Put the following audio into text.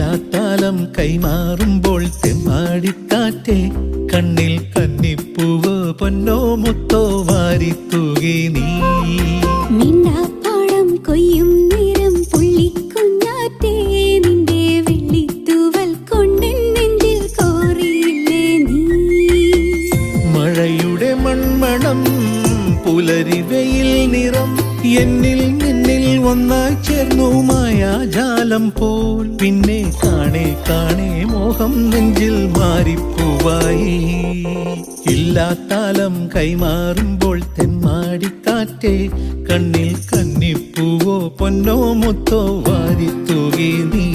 ഇല്ലാത്താലം കൈമാറുമ്പോൾ തെമ്മാടിക്കാറ്റേ കണ്ണിൽ കന്നിപ്പൂവോ പൊന്നോ മുത്തോ വാരിത്തൂകി നീ. മിണ്ടാപ്പാടം കൊയ്യും നേരം പുള്ളിക്കുഞ്ഞാറ്റേ നിന്റെ വെള്ളിത്തൂവൽ കൊണ്ട് നെഞ്ചിൽ കോറിയില്ലേ നീ. മഴയുടെ മൺമണം പുലരി വെയിൽ നിറം എന്നിൽ നിന്നിൽ ഒന്നായി ചേർന്നു മായാജാലം പോൽ. പിന്നെ കാണേ കാണേ മോഹം നെഞ്ചിൽ മാറിപ്പൂവായി. ഇല്ലാത്താലം കൈമാറുമ്പോൾ തെന്മാടിക്കാറ്റേ കണ്ണിൽ കന്നിപ്പൂവോ പൊന്നോ മുത്തോ വാരിത്തൂകി നീ.